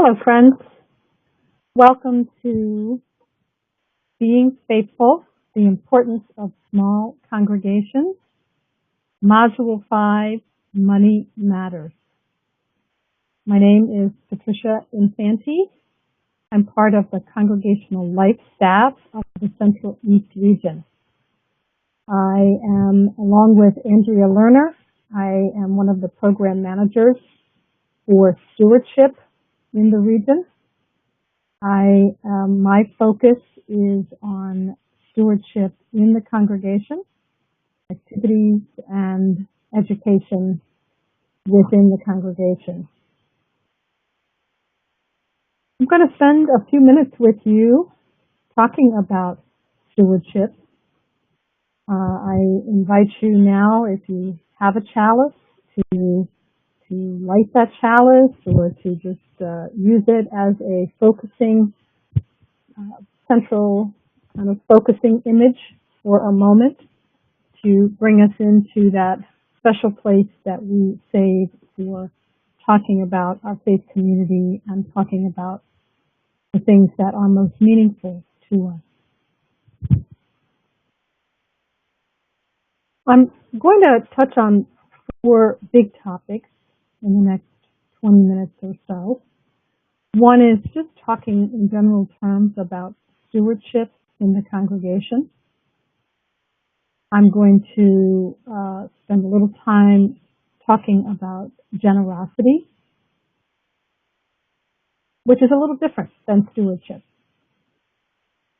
Hello, friends. Welcome to Being Faithful, the Importance of Small Congregations, Module 5, Money Matters. My name is Patricia Infanti. I'm part of the Congregational Life staff of the Central East region. I am, along with Andrea Lerner, I am one of the program managers for stewardship in the region. My focus is on stewardship in the congregation, activities and education within the congregation. I'm going to spend a few minutes with you talking about stewardship. I invite you now, if you have a chalice, to light that chalice or to just use it as a focusing, central kind of focusing image for a moment to bring us into that special place that we save for talking about our faith community and talking about the things that are most meaningful to us. I'm going to touch on 4 big topics in the next 20 minutes or so. One is just talking in general terms about stewardship in the congregation. I'm going to spend a little time talking about generosity, which is a little different than stewardship.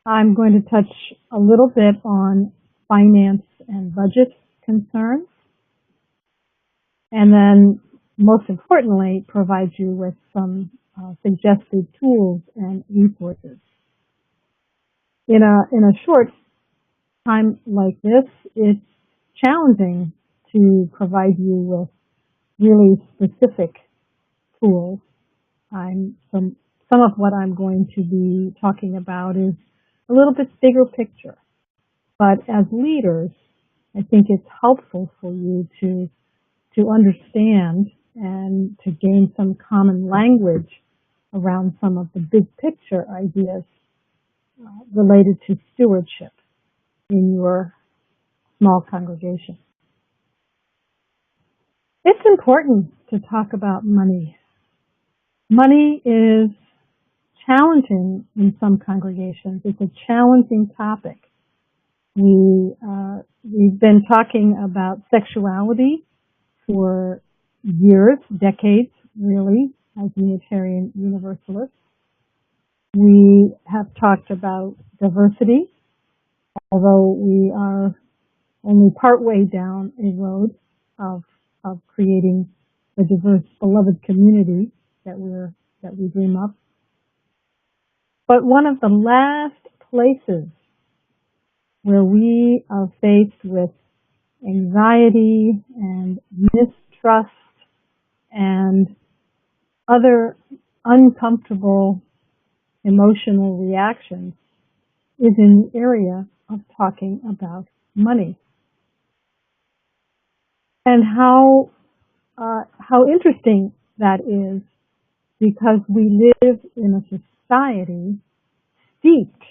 I'm going to touch a little bit on finance and budget concerns, and then most importantly, provide you with some suggested tools and resources. In a short time like this, it's challenging to provide you with really specific tools. Some of what I'm going to be talking about is a little bit bigger picture. But as leaders, I think it's helpful for you to understand and to gain some common language around some of the big picture ideas related to stewardship in your small congregation. It's important to talk about money. Money is challenging in some congregations. It's a challenging topic. We've been talking about sexuality for years, decades, really, as Unitarian Universalists. We have talked about diversity, although we are only partway down a road of creating the diverse, beloved community that we dream of. But one of the last places where we are faced with anxiety and mistrust and other uncomfortable emotional reactions is in the area of talking about money. And how interesting that is, because we live in a society steeped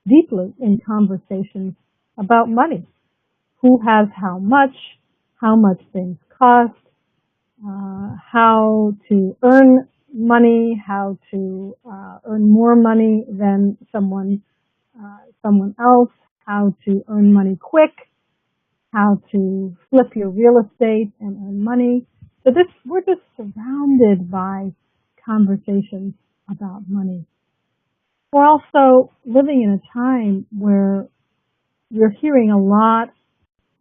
deeply in conversations about money. Who has how much things cost, how to earn money, how to earn more money than someone else, how to earn money quick, how to flip your real estate and earn money. So we're just surrounded by conversations about money. We're also living in a time where you're hearing a lot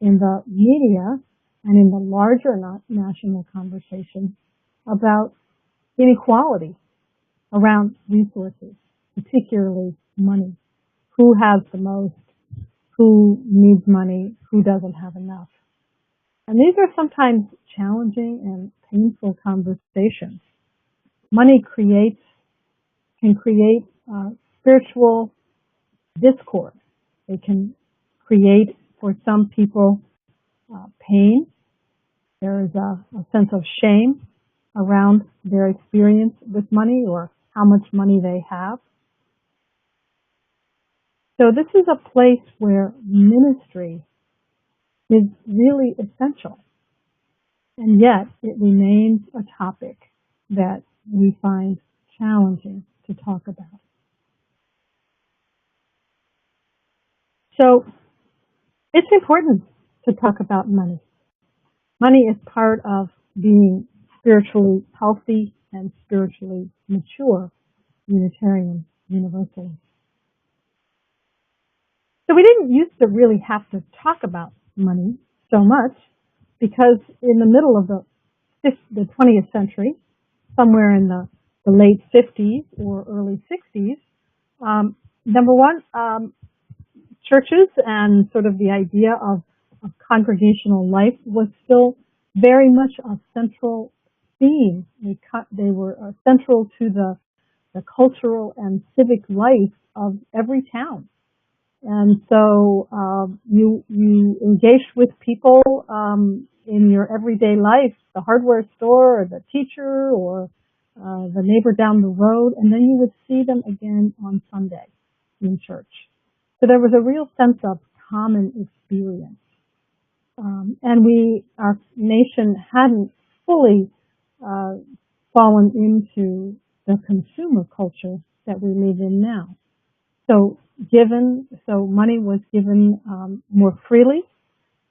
in the media and in the larger national conversation about inequality around resources, particularly money. Who has the most? Who needs money? Who doesn't have enough? And these are sometimes challenging and painful conversations. Money can create spiritual discord. It can create, for some people, pain. There is a sense of shame around their experience with money or how much money they have. So this is a place where ministry is really essential, and yet it remains a topic that we find challenging to talk about. So it's important to talk about money. Money is part of being spiritually healthy and spiritually mature Unitarian Universalists. So we didn't used to really have to talk about money so much because in the middle of the 20th century, somewhere in the late 50s or early 60s, number one, churches and sort of the idea of congregational life was still very much a central theme. They were central to the cultural and civic life of every town. And so you engaged with people in your everyday life, the hardware store or the teacher or the neighbor down the road, and then you would see them again on Sunday in church. So there was a real sense of common experience. And our nation hadn't fully fallen into the consumer culture that we live in now. So money was given more freely.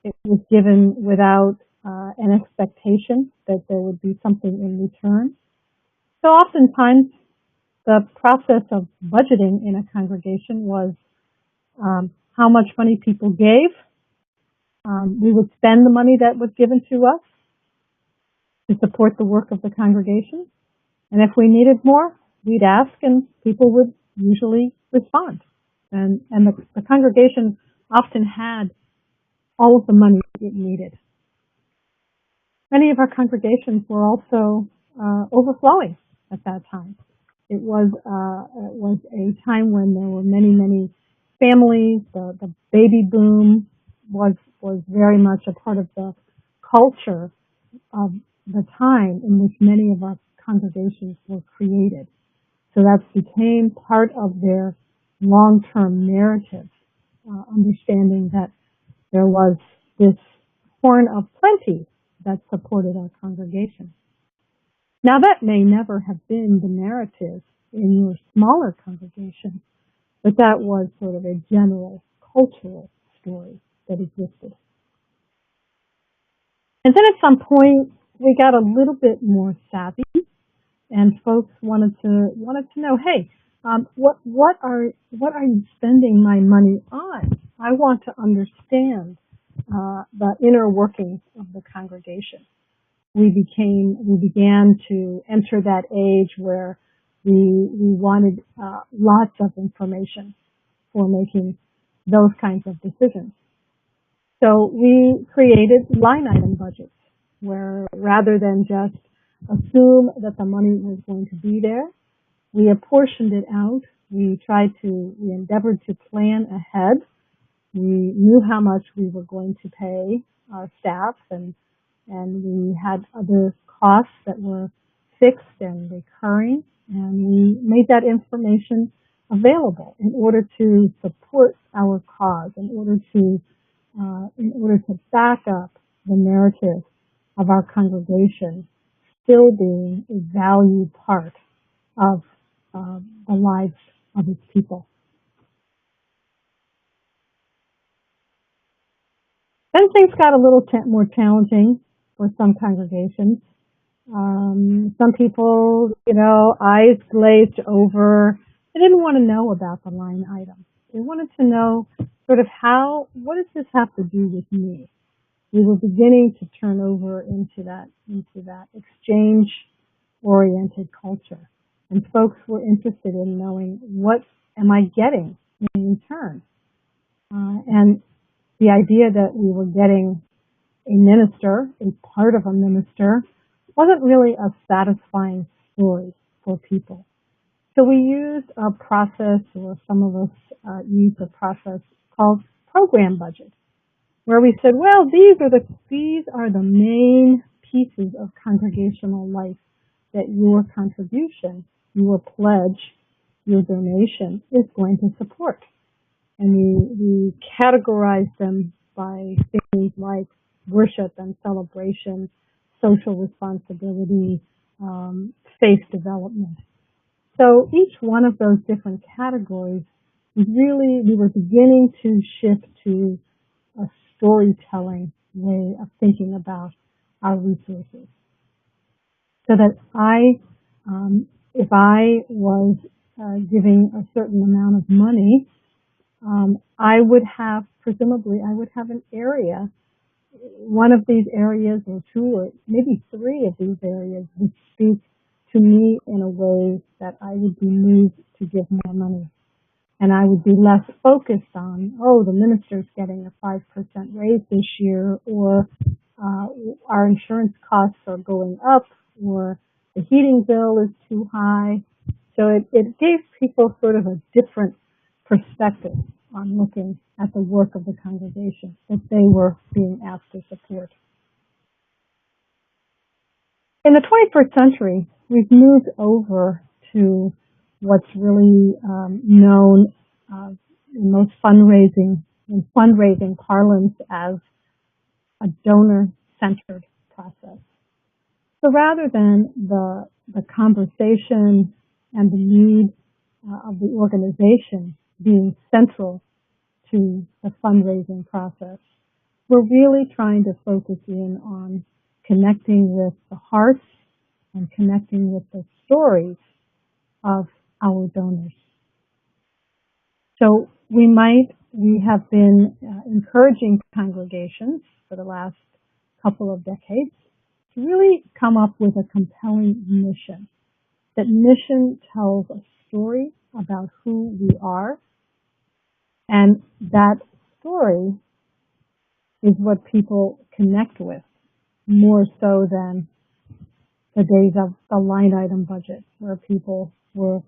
It was given without an expectation that there would be something in return. So oftentimes the process of budgeting in a congregation was how much money people gave. We would spend the money that was given to us to support the work of the congregation. And if we needed more, we'd ask and people would usually respond. And the congregation often had all of the money it needed. Many of our congregations were also overflowing at that time. It was a time when there were many families. The baby boom was very much a part of the culture of the time in which many of our congregations were created. So that became part of their long-term narrative, understanding that there was this horn of plenty that supported our congregation. Now that may never have been the narrative in your smaller congregation, but that was sort of a general cultural story that existed. And then at some point, we got a little bit more savvy, and folks wanted to know, hey, what are you spending my money on? I want to understand the inner workings of the congregation. We began to enter that age where we wanted lots of information for making those kinds of decisions. So we created line item budgets where rather than just assume that the money was going to be there, we apportioned it out. We endeavored to plan ahead. We knew how much we were going to pay our staff, and we had other costs that were fixed and recurring, and we made that information available in order to support our cause, in order to back up the narrative of our congregation still being a valued part of the lives of its people. Then things got a little more challenging for some congregations. Some people, eyes glazed over. They didn't want to know about the line item. They wanted to know sort of what does this have to do with me? We were beginning to turn over into that exchange-oriented culture. And folks were interested in knowing, what am I getting in return? And the idea that we were getting a minister, a part of a minister, wasn't really a satisfying story for people. So we used a process, or some of us used a process called program budget, where we said, well, these are the main pieces of congregational life that your contribution, your pledge, your donation is going to support. And we categorize them by things like worship and celebration, social responsibility, faith development. So each one of those different categories, we were beginning to shift to a storytelling way of thinking about our resources. So that if I was giving a certain amount of money, presumably I would have an area, one of these areas or two or maybe three of these areas would speak to me in a way that I would be moved to give more money. And I would be less focused on, oh, the minister's getting a 5% raise this year, or our insurance costs are going up, or the heating bill is too high. So it gave people sort of a different perspective on looking at the work of the congregation that they were being asked to support. In the 21st century, we've moved over to what's really known in most fundraising parlance as a donor-centered process. So rather than the conversation and the need of the organization being central to the fundraising process, we're really trying to focus in on connecting with the hearts and connecting with the stories of our donors. So we have been encouraging congregations for the last couple of decades to really come up with a compelling mission. That mission tells a story about who we are, and that story is what people connect with more so than the days of the line item budget, where people were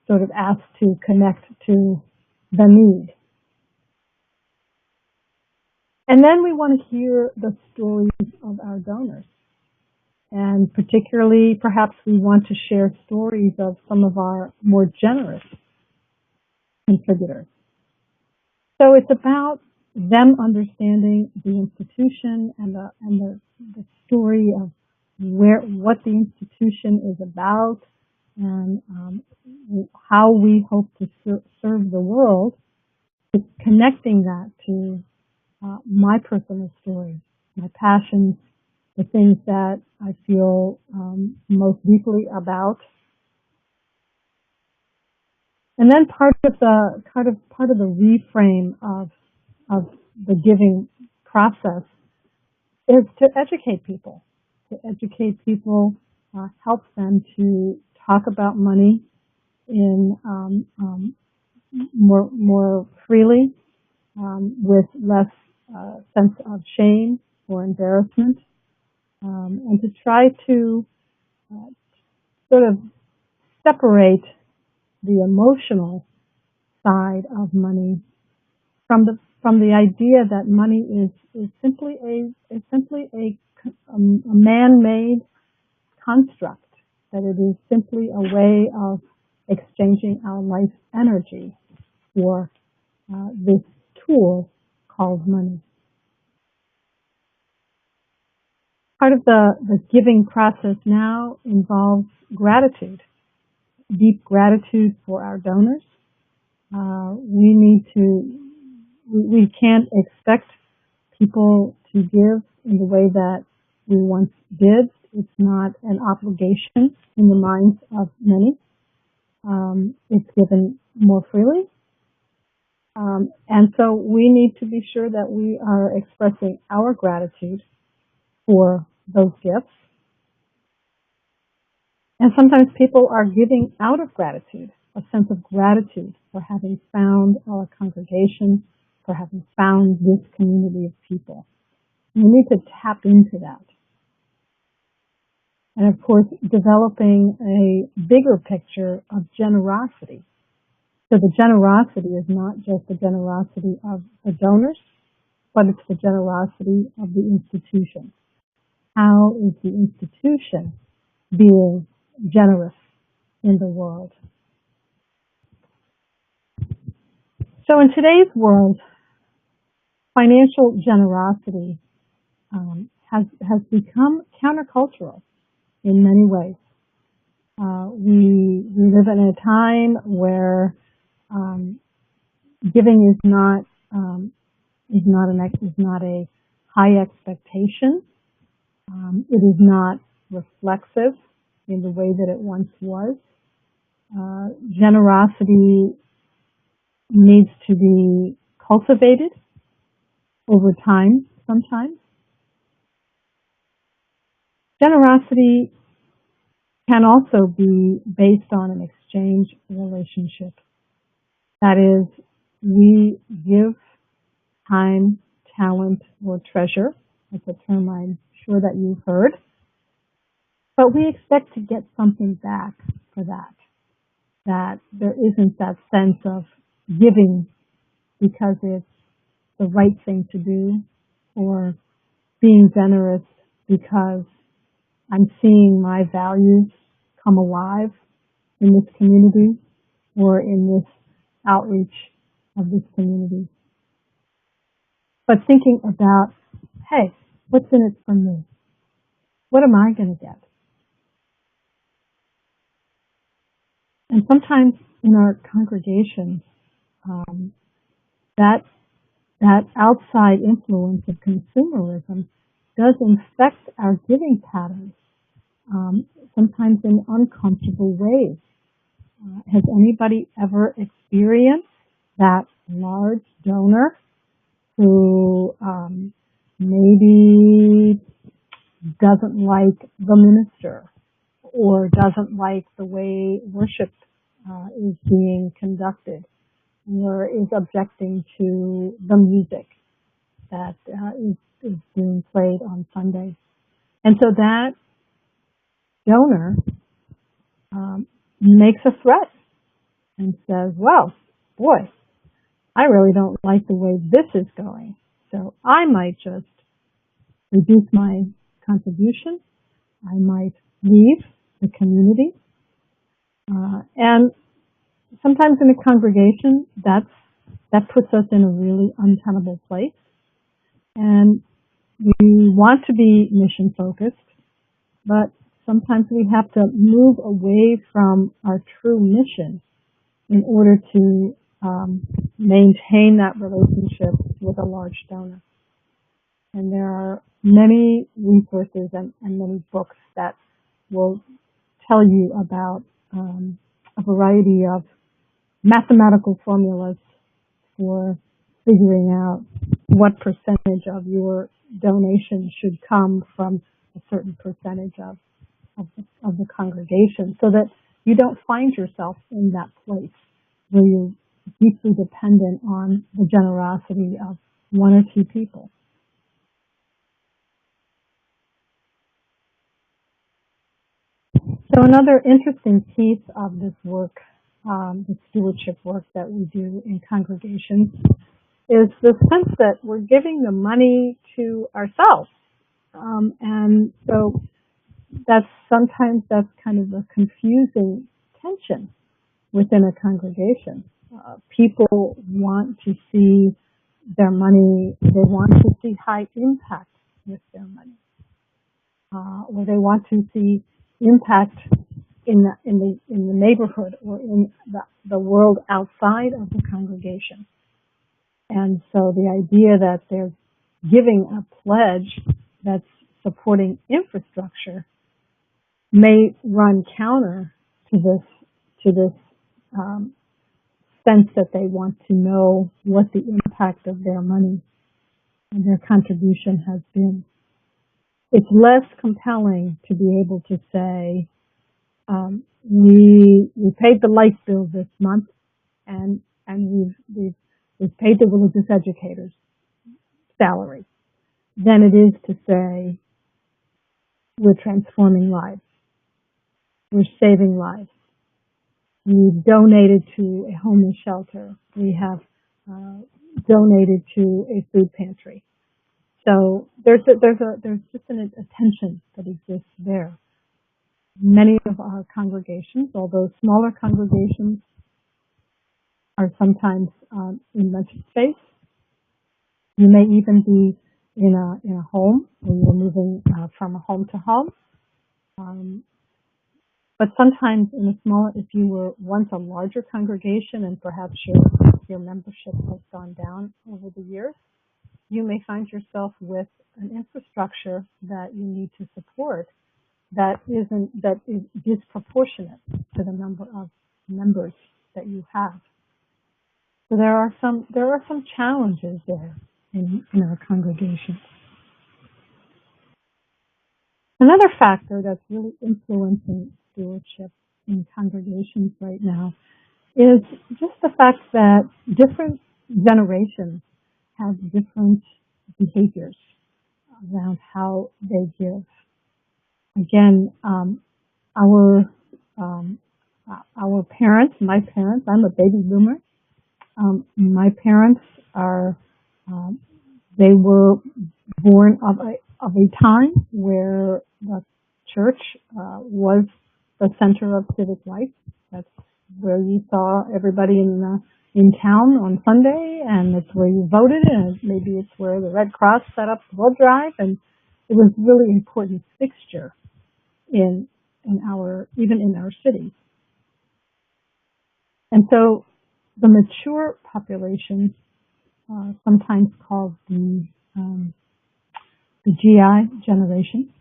sort of asked to connect to the need. And then we want to hear the stories of our donors. And particularly, perhaps we want to share stories of some of our more generous contributors. So it's about them understanding the institution and the story of what the institution is about, and how we hope to serve the world, connecting that to my personal story, my passions, the things that I feel most deeply about. And then part of the reframe of the giving process is to educate people. Help them to talk about money in more freely, with less sense of shame or embarrassment, and to try to sort of separate the emotional side of money from the idea that money is simply a man-made construct, that it is simply a way of exchanging our life energy for this tool called money. Part of the giving process now involves gratitude, deep gratitude for our donors. We can't expect people to give in the way that we once did. It's not an obligation in the minds of many. It's given more freely. And so we need to be sure that we are expressing our gratitude for those gifts. And sometimes people are giving out of gratitude, a sense of gratitude for having found our congregation, for having found this community of people. And we need to tap into that. And of course, developing a bigger picture of generosity. So the generosity is not just the generosity of the donors, but it's the generosity of the institution. How is the institution being generous in the world. So in today's world, financial generosity has become countercultural in many ways. We live in a time where um, giving is not a high expectation. It is not reflexive in the way that it once was. Generosity needs to be cultivated over time sometimes. Generosity can also be based on an exchange relationship. That is, we give time, talent, or treasure. That's a term I'm sure that you've heard. But we expect to get something back for that. That there isn't that sense of giving because it's the right thing to do, or being generous because I'm seeing my values come alive in this community or in this outreach of this community. But thinking about, hey, what's in it for me? What am I going to get? And sometimes in our congregations, um, that outside influence of consumerism does infect our giving patterns, sometimes in uncomfortable ways. Has anybody ever experienced that large donor who maybe doesn't like the minister or doesn't like the way worship is being conducted, or is objecting to the music that is being played on Sunday? And so that donor makes a threat and says, well, boy, I really don't like the way this is going, so I might just reduce my contribution. I might leave the community. And sometimes in a congregation, that puts us in a really untenable place. And we want to be mission focused, but sometimes we have to move away from our true mission in order to maintain that relationship with a large donor. And there are many resources and many books that will tell you about a variety of mathematical formulas for figuring out what percentage of your donation should come from a certain percentage of the congregation, so that you don't find yourself in that place where you're deeply dependent on the generosity of one or two people. So another interesting piece of this work, the stewardship work that we do in congregations, is the sense that we're giving the money to ourselves. And so sometimes that's kind of a confusing tension within a congregation. People want to see their money, they want to see high impact with their money. Or they want to see impact in the neighborhood or in the world outside of the congregation. And so the idea that they're giving a pledge that's supporting infrastructure may run counter to this sense that they want to know what the impact of their money and their contribution has been. It's less compelling to be able to say, we paid the light bill this month, and we've paid the religious educator's salary, than it is to say we're transforming lives, we're saving lives, we've donated to a homeless shelter, we have donated to a food pantry. So there's just a tension that exists there. Many of our congregations, although smaller congregations, are sometimes in rented space. You may even be in a home when you're moving from a home to home. Um, but sometimes in a smaller, if you were once a larger congregation and perhaps your membership has gone down over the years, you may find yourself with an infrastructure that you need to support that is disproportionate to the number of members that you have. So there are some challenges there in our congregation. Another factor that's really influencing stewardship in congregations right now is just the fact that different generations have different behaviors around how they give. Again, our um, our parents, my parents, I'm a baby boomer. My parents are um, they were born of a time where the church was the center of civic life. That's where you saw everybody in town on Sunday, and it's where you voted, and maybe it's where the Red Cross set up the blood drive, and it was a really important fixture in even in our city. And so the mature population, sometimes called the GI generation,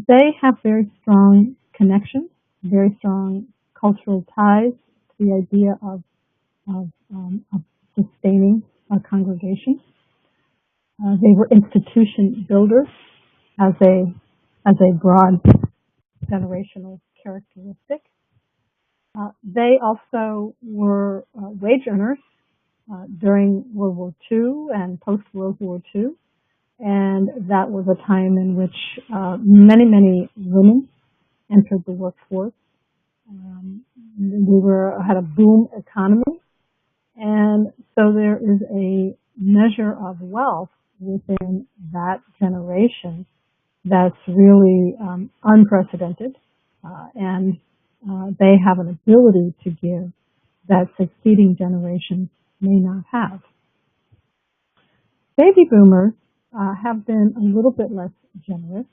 they have very strong connections, very strong cultural ties to the idea of sustaining a congregation. They were institution builders as a broad generational characteristic. They also were wage earners during World War II and post-World War II. And that was a time in which many women entered the workforce. We had a boom economy, and so there is a measure of wealth within that generation that's really unprecedented, and they have an ability to give that succeeding generations may not have. Baby boomers have been a little bit less generous.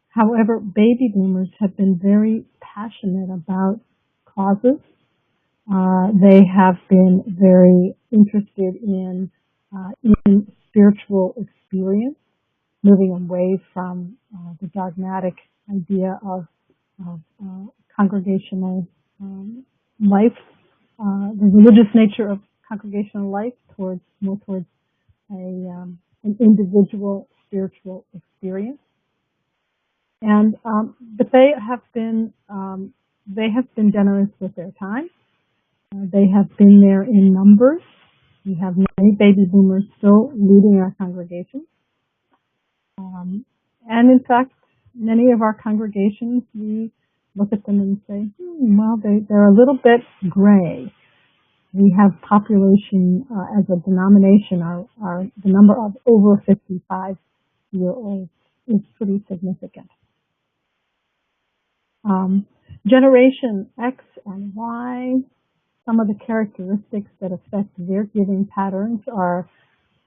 However, baby boomers have been very passionate about causes. They have been very interested in spiritual experience, moving away from the dogmatic idea of congregational life, the religious nature of congregational life, more towards an individual spiritual experience. And but they have been generous with their time. They have been there in numbers. We have many baby boomers still leading our congregations. And in fact, many of our congregations, we look at them and say, well, they're a little bit gray. We have population as a denomination, the number of over 55-year-olds is pretty significant. Generation X and Y, some of the characteristics that affect their giving patterns are,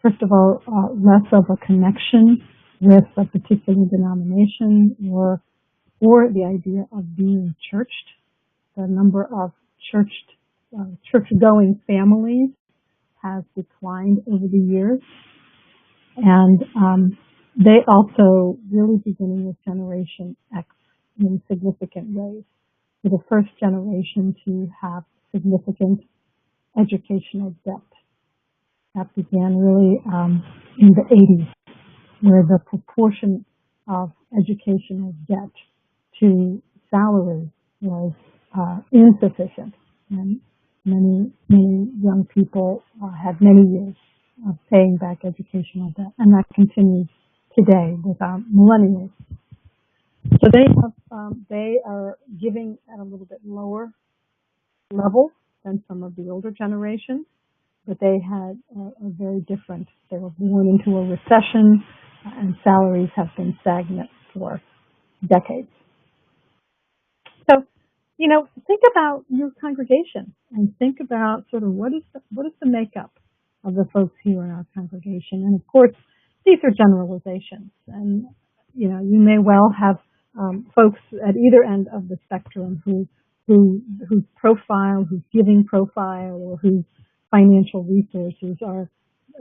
first of all, less of a connection with a particular denomination or the idea of being churched. The number of church-going families has declined over the years, and they also really beginning with Generation X in significant ways. We're the first generation to have significant educational debt. That began really in the 80s, where the proportion of educational debt to salary was insufficient, and many young people had many years of paying back educational debt, and that continues today with our millennials. So they are giving at a little bit lower level than some of the older generations, but they had a very different. They were born into a recession, and salaries have been stagnant for decades. think about your congregation and think about sort of what is the makeup of the folks here in our congregation. And of course, these are generalizations, and you may well have folks at either end of the spectrum whose profile, whose giving profile, or whose financial resources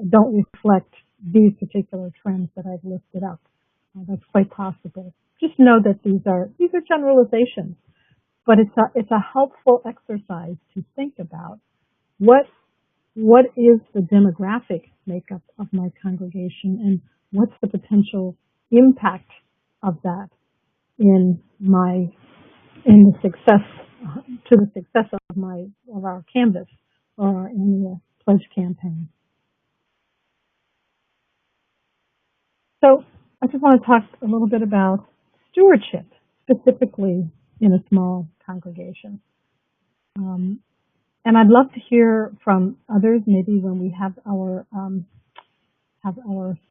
don't reflect these particular trends that I've listed up. That's quite possible. Just know that these are generalizations, but it's a helpful exercise to think about what is the demographic makeup of my congregation, and what's the potential impact of that in the success of our canvas or our annual pledge campaign. So I just want to talk a little bit about stewardship, specifically in a small congregation. And I'd love to hear from others, maybe when we have our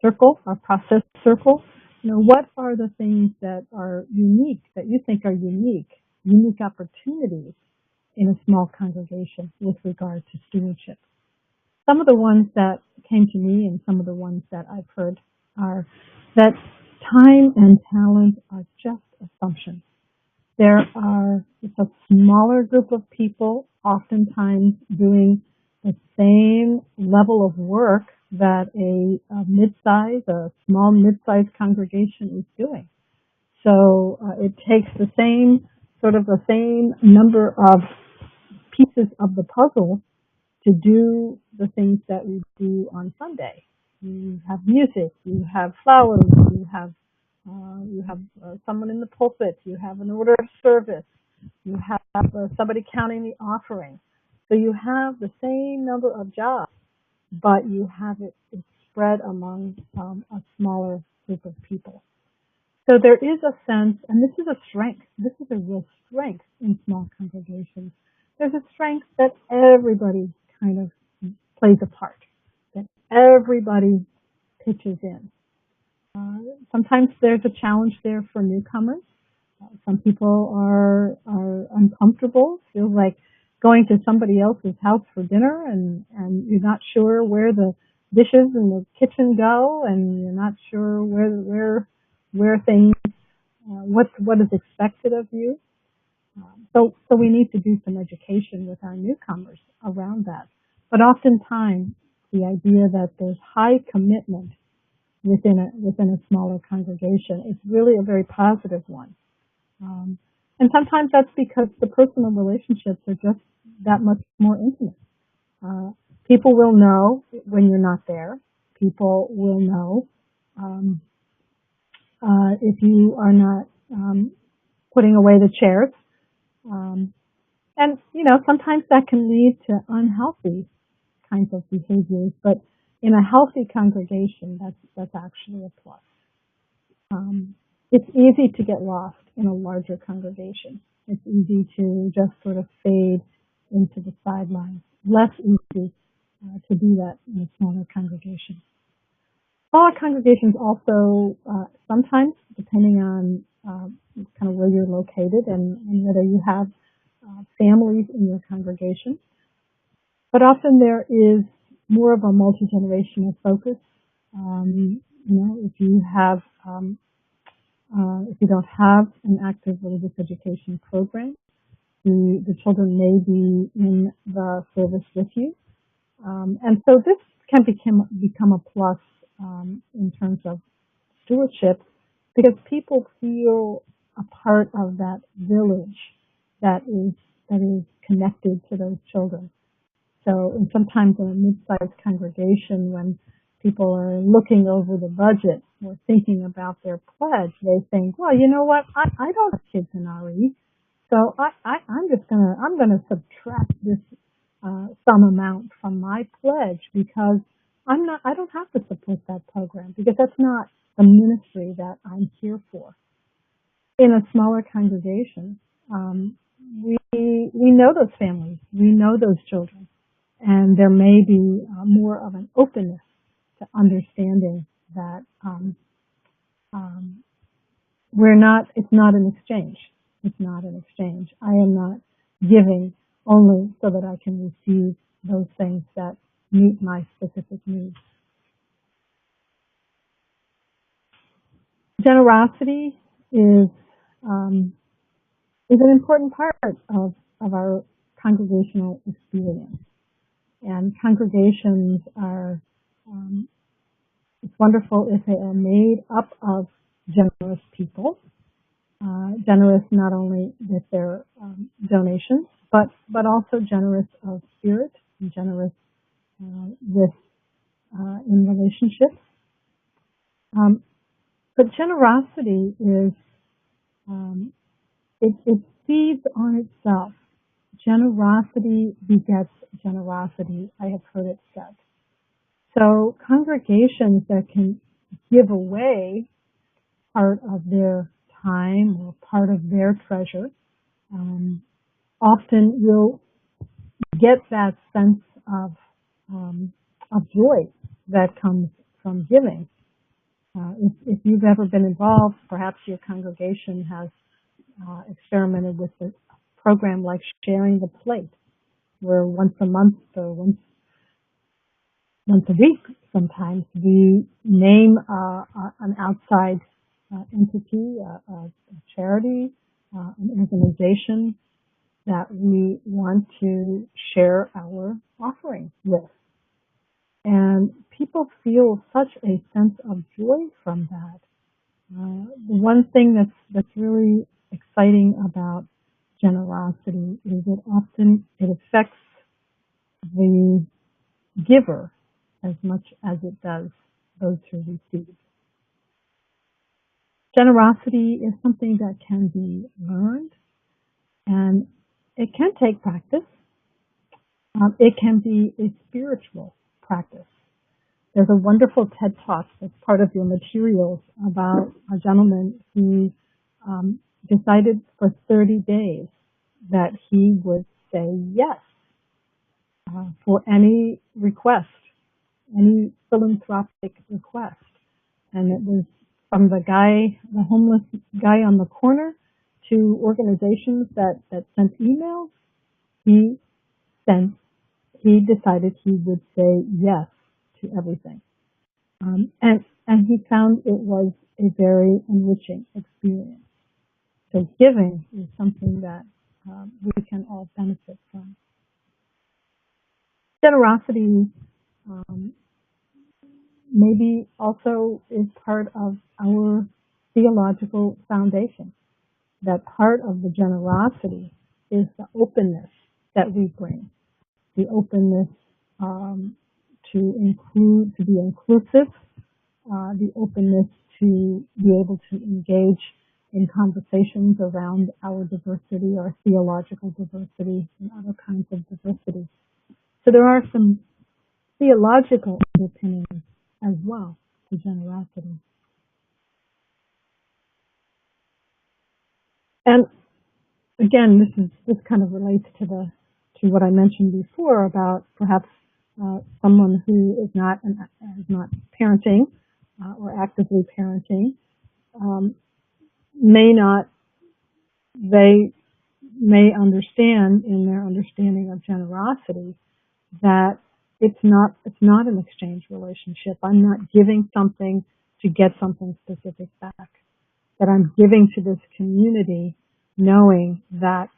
circle, our process circle. What are the things that are unique, that you think are unique opportunities in a small congregation with regard to stewardship? Some of the ones that came to me and some of the ones that I've heard are that time and talent are just assumptions. It's a smaller group of people, oftentimes doing the same level of work that a small mid-sized congregation is doing. So it takes the same number of pieces of the puzzle to do the things that we do on Sunday. You have music, you have flowers, you have someone in the pulpit, you have an order of service, you have somebody counting the offering. So you have the same number of jobs, but you have it spread among a smaller group of people. So there is a sense, and this is a strength, this is a real strength in small congregations. There's a strength that everybody kind of plays a part, that everybody pitches in. Sometimes there's a challenge there for newcomers. Some people are uncomfortable, feel like going to somebody else's house for dinner, and you're not sure where the dishes in the kitchen go, and you're not sure where things, what is expected of you. So we need to do some education with our newcomers around that. But oftentimes, the idea that there's high commitment within a smaller congregation is really a very positive one. And sometimes that's because the personal relationships are just that much more intimate. People will know when you're not there. People will know if you are not putting away the chairs. And sometimes that can lead to unhealthy kinds of behaviors, but in a healthy congregation, that's actually a plus. It's easy to get lost in a larger congregation. It's easy to just sort of fade into the sidelines. Less easy to do that in a smaller congregation. Smaller congregations also sometimes, depending on kind of where you're located and whether you have families in your congregation, but often there is more of a multi-generational focus. If you don't have an active religious education program, the children may be in the service with you. And so this can become a plus in terms of stewardship, because people feel a part of that village that is connected to those children. So, and sometimes in a mid-sized congregation, when people are looking over the budget or thinking about their pledge, they think, well, you know what, I don't have kids in RE, so I'm gonna subtract this some amount from my pledge, because I don't have to support that program, because that's not the ministry that I'm here for. In a smaller congregation, we know those families, we know those children, and there may be more of an openness to understanding that it's not an exchange. It's not an exchange. I am not giving only so that I can receive those things that meet my specific needs. Generosity is um, is an important part of our congregational experience. And congregations are, it's wonderful if they are made up of generous people, generous not only with their donations, but also generous of spirit, and generous with in relationships. But generosity is, um, it feeds on itself. Generosity begets generosity, I have heard it said. So congregations that can give away part of their time or part of their treasure often will get that sense of joy that comes from giving. If you've ever been involved, perhaps your congregation has experimented with a program like Sharing the Plate, where once a month or once a week sometimes we name an outside entity, a charity, an organization that we want to share our offering with. And people feel such a sense of joy from that. The one thing that's really exciting about generosity is that often it affects the giver as much as it does those who receive. Generosity is something that can be learned, and it can take practice. It can be a spiritual practice. There's a wonderful TED Talk that's part of your materials about a gentleman who decided for 30 days that he would say yes for any request, any philanthropic request. And it was from the homeless guy on the corner, to organizations that sent emails. He decided he would say yes to everything. And he found it was a very enriching experience. So giving is something that we can all benefit from. Generosity maybe also is part of our theological foundation. That part of the generosity is the openness that we bring, the openness to be inclusive, the openness to be able to engage in conversations around our diversity, our theological diversity, and other kinds of diversity. So there are some theological underpinnings as well to generosity. And again, this kind of relates to what I mentioned before about perhaps someone who is not parenting or actively parenting they may understand in their understanding of generosity that it's not an exchange relationship. I'm not giving something to get something specific back. That I'm giving to this community knowing that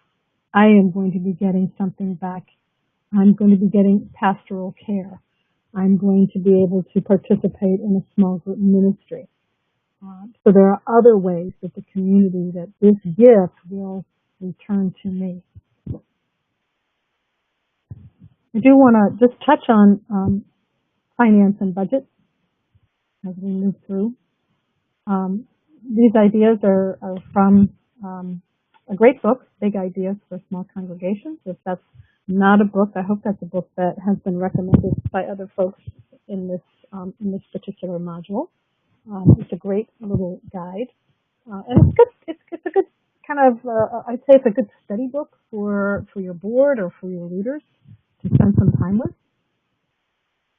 I am going to be getting something back. I'm going to be getting pastoral care. I'm going to be able to participate in a small group ministry. So there are other ways that the community, that this gift will return to me. I do want to just touch on finance and budget as we move through. These ideas are from a great book, Big Ideas for Small Congregations. If that's not a book, I hope that's a book that has been recommended by other folks in this particular module. It's a great little guide, and it's good. It's a good kind of I'd say it's a good study book for your board or for your leaders to spend some time with.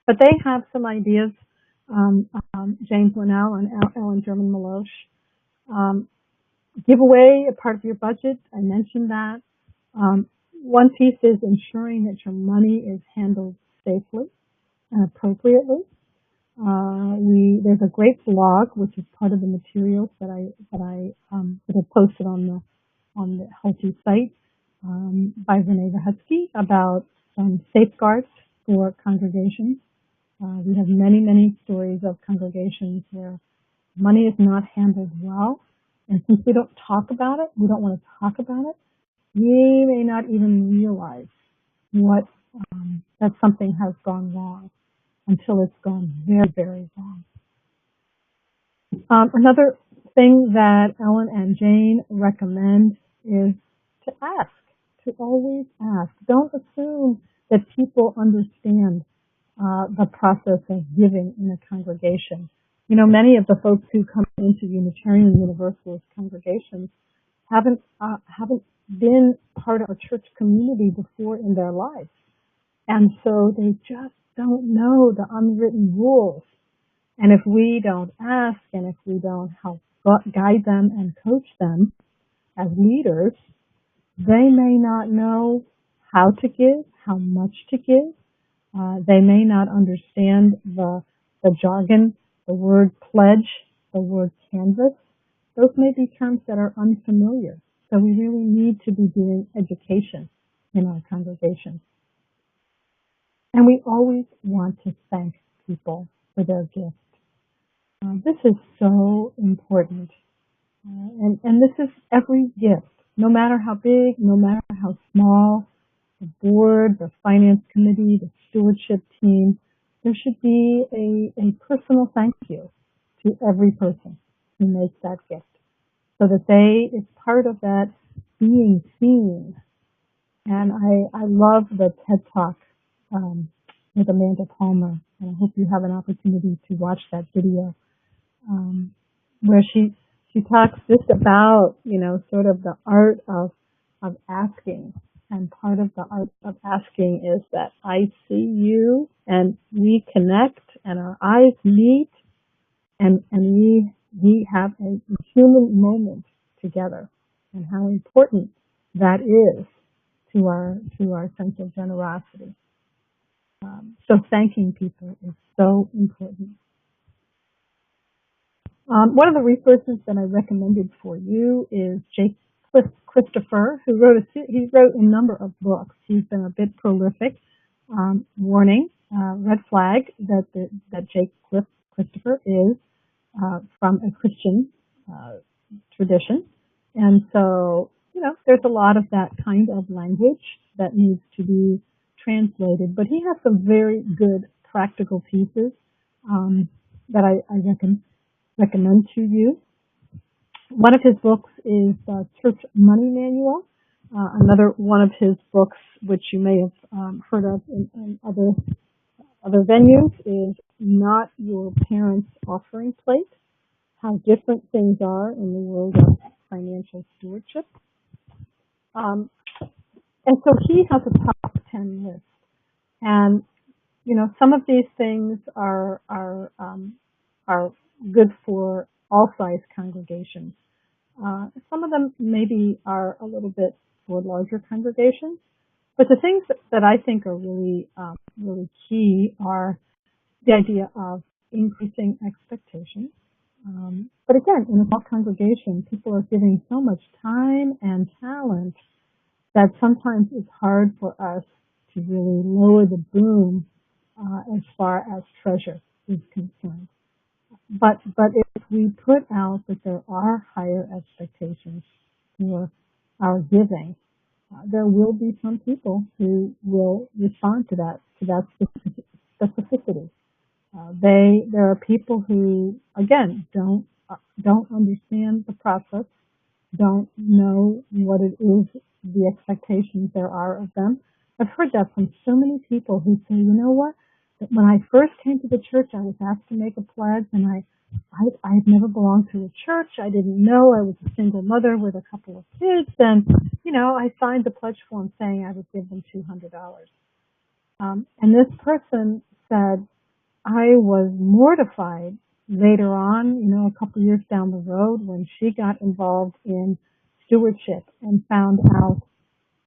But they have some ideas. James Linnell and Ellen German Maloche give away a part of your budget. I mentioned that. Um, one piece is ensuring that your money is handled safely and appropriately. There's a great blog which is part of the materials that I posted on the HUULTI site by Renee Vahutsky about some safeguards for congregations. We have many stories of congregations where money is not handled well, and since we don't talk about it, we don't want to talk about it. We may not even realize what that something has gone wrong until it's gone very wrong. Another thing that Ellen and Jane recommend is to ask, to always ask. Don't assume that people understand the process of giving in a congregation. You know, many of the folks who come into Unitarian Universalist congregations haven't been part of a church community before in their lives, and so they just don't know the unwritten rules. And if we don't ask, and if we don't help guide them and coach them as leaders, they may not know how to give, how much to give. They may not understand the jargon, the word pledge, the word canvas. Those may be terms that are unfamiliar. So we really need to be doing education in our congregation. And we always want to thank people for their gifts. This is so important. And this is every gift, no matter how big, no matter how small, the board, the finance committee, the stewardship team, there should be a personal thank you to every person who makes that gift, so that it's part of that being seen. And I love the TED Talk with Amanda Palmer, and I hope you have an opportunity to watch that video, where she talks just about, sort of the art of asking. And part of the art of asking is that I see you and we connect and our eyes meet, and we have a human moment together, and how important that is to our sense of generosity. So thanking people is so important. One of the resources that I recommended for you is Jake Christopher, who wrote a number of books. He's been a bit prolific. Warning, red flag that Jake Christopher is from a Christian tradition, and so there's a lot of that kind of language that needs to be translated. But he has some very good practical pieces that I recommend to you. One of his books is Church Money Manual. Another one of his books, which you may have heard of in other venues, is Not Your Parents' Offering Plate: How Different Things Are in the World of Financial Stewardship. And so he has a top 10 list, and some of these things are good for all size congregations. Some of them maybe are a little bit for larger congregations, but the things that I think are really key are the idea of increasing expectations. But again, in a small congregation, people are giving so much time and talent that sometimes it's hard for us to really lower the boom as far as treasure is concerned. But if we put out that there are higher expectations for our giving, there will be some people who will respond to that specificity. There are people who, again, don't understand the process, don't know what it is, the expectations there are of them. I've heard that from so many people who say, you know what? When I first came to the church, I was asked to make a pledge, and I had never belonged to a church. I didn't know. I was a single mother with a couple of kids, and I signed the pledge form saying I would give them $200. And this person said, I was mortified later on, a couple of years down the road, when she got involved in stewardship and found out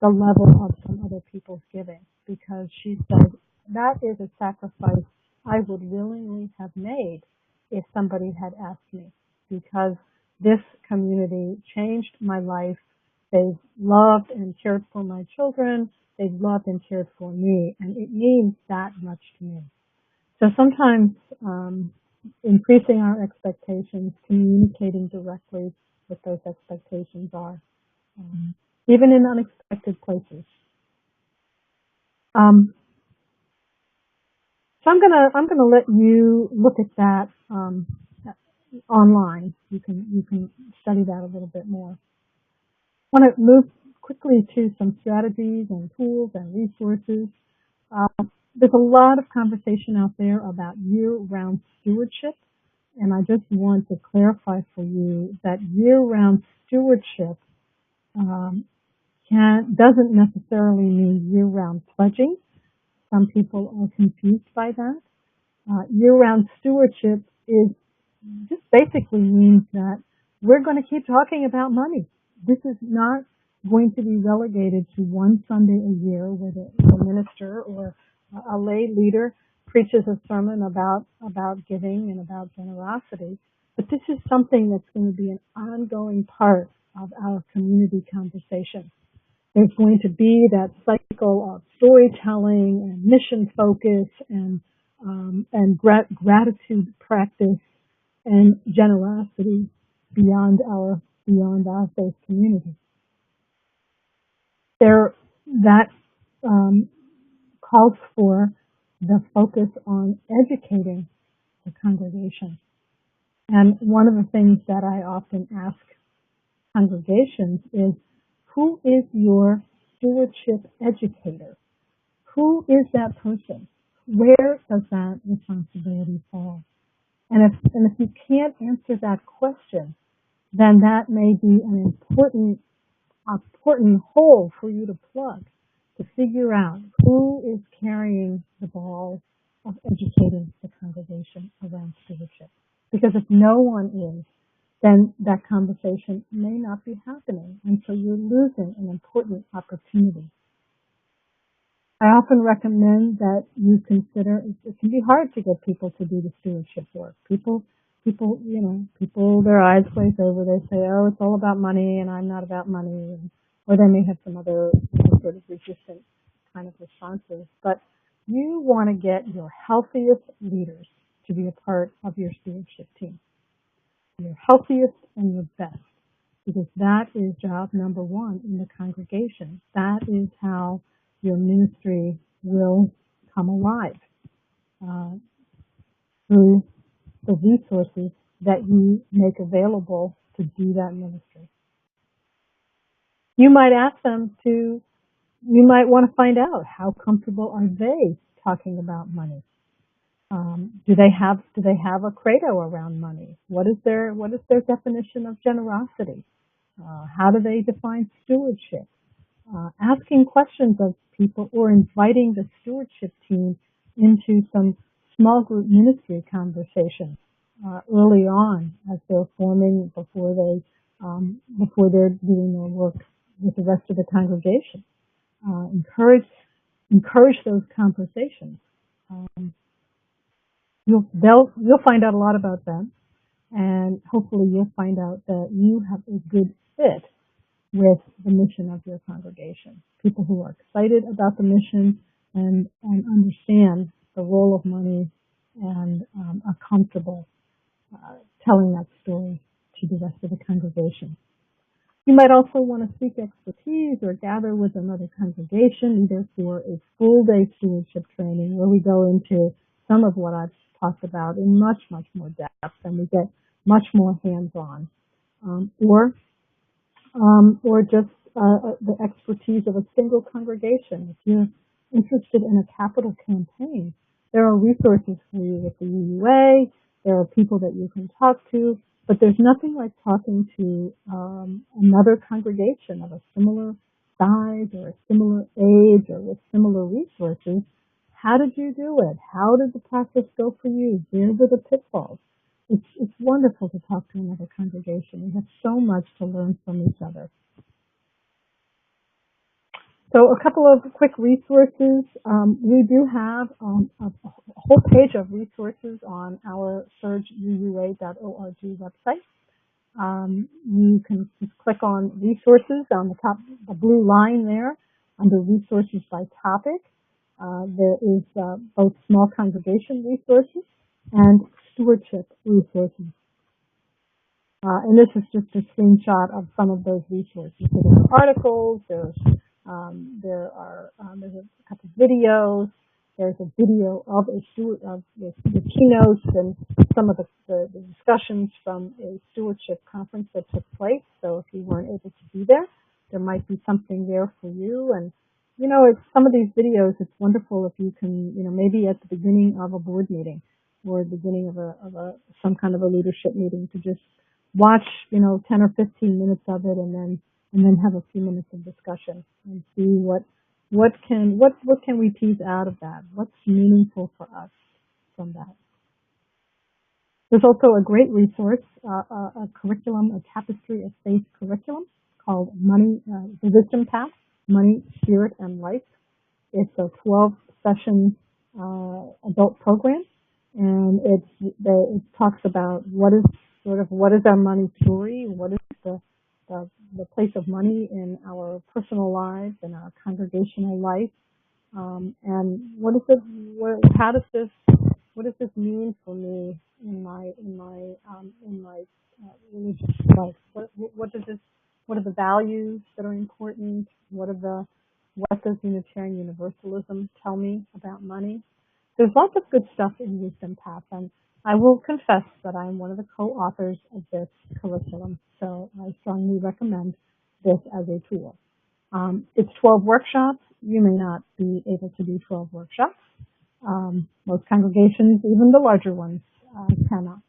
the level of some other people's giving, because she said, that is a sacrifice I would willingly have made if somebody had asked me, because this community changed my life. They've loved and cared for my children. They've loved and cared for me, and it means that much to me. So sometimes increasing our expectations, communicating directly what those expectations are, even in unexpected places. So I'm gonna let you look at that online. You can study that a little bit more. I want to move quickly to some strategies and tools and resources. There's a lot of conversation out there about year-round stewardship, and I just want to clarify for you that year-round stewardship doesn't necessarily mean year-round pledging. Some people are confused by that. Year-round stewardship just basically means that we're going to keep talking about money. This is not going to be relegated to one Sunday a year where the minister or a lay leader preaches a sermon about giving and about generosity. But this is something that's going to be an ongoing part of our community conversation. There's going to be that cycle of storytelling and mission focus and gratitude practice and generosity beyond our faith community. That calls for the focus on educating the congregation. And one of the things that I often ask congregations is, who is your stewardship educator? Who is that person? Where does that responsibility fall? And if you can't answer that question, then that may be an important hole for you to plug to figure out who is carrying the ball of educating the congregation around stewardship. Because if no one is, then that conversation may not be happening, and so you're losing an important opportunity. I often recommend that you consider, it can be hard to get people to do the stewardship work. People, their eyes glaze over. They say, oh, it's all about money, and I'm not about money, or they may have some other sort of resistant kind of responses. But you want to get your healthiest leaders to be a part of your stewardship team. Your healthiest and your best, because that is job number one in the congregation. That is how your ministry will come alive, through the resources that you make available to do that ministry. You might ask them you might want to find out, how comfortable are they talking about money? Do they have a credo around money? What is their definition of generosity? How do they define stewardship? Asking questions of people, or inviting the stewardship team into some small group ministry conversations early on as they're forming, before they're doing their work with the rest of the congregation. Encourage those conversations. You'll find out a lot about them, and hopefully you'll find out that you have a good fit with the mission of your congregation. People who are excited about the mission and understand the role of money and are comfortable telling that story to the rest of the congregation. You might also want to seek expertise or gather with another congregation, either for a full day stewardship training where we go into some of what I've talked about in much, much more depth, and we get much more hands-on, or just the expertise of a single congregation. If you're interested in a capital campaign, there are resources for you with the UUA. There are people that you can talk to, but there's nothing like talking to another congregation of a similar size or a similar age or with similar resources. How did you do it? How did the process go for you? Where were the pitfalls? it's wonderful to talk to another congregation. We have so much to learn from each other. So a couple of quick resources. We do have a whole page of resources on our surgeuua.org website. You can just click on resources on the top, the blue line there, under resources by topic. There is both small congregation resources and stewardship resources. And this is just a screenshot of some of those resources. So there are articles, there's a couple of videos, there's a video of the keynotes and some of the discussions from a stewardship conference that took place. So if you weren't able to be there, there might be something there for you. And it's some of these videos. It's wonderful if you can, maybe at the beginning of a board meeting or the beginning of some kind of a leadership meeting, to just watch 10 or 15 minutes of it, and then have a few minutes of discussion and see what can we tease out of that? What's meaningful for us from that? There's also a great resource, a curriculum, a tapestry of faith curriculum called Money, the Wisdom Path, Money, Spirit, and Life. It's a 12-session adult program, and it talks about what is our money story, what is the place of money in our personal lives and our congregational life, and what does this mean for me in my religious life? What are the values that are important? What does Unitarian Universalism tell me about money? There's lots of good stuff in Wisdom Path, and I will confess that I am one of the co-authors of this curriculum, so I strongly recommend this as a tool. It's 12 workshops. You may not be able to do 12 workshops. Most congregations, even the larger ones, cannot.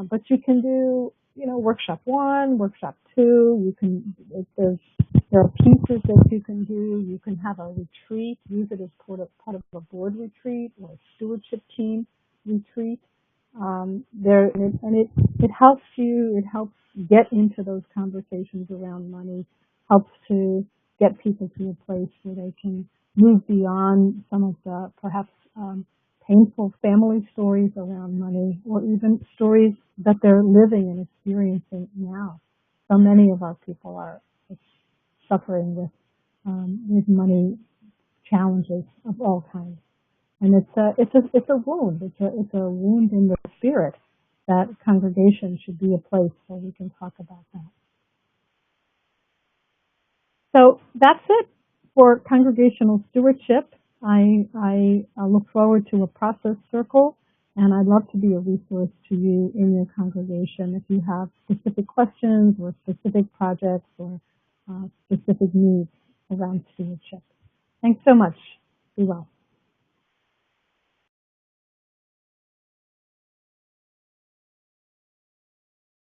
But you can do, workshop 1, workshop 2. There are pieces that you can do. You can have a retreat, use it as part of a board retreat or a stewardship team retreat. It helps you. It helps get into those conversations around money. Helps to get people to a place where they can move beyond some of the perhaps painful family stories around money, or even stories that they're living and experiencing now. So many of our people are suffering with money challenges of all kinds, and it's a wound. It's a wound in the spirit that congregation should be a place where we can talk about that. So that's it for congregational stewardship. I look forward to a process circle, and I'd love to be a resource to you in your congregation if you have specific questions or specific projects or specific needs around stewardship. Thanks so much. Be well.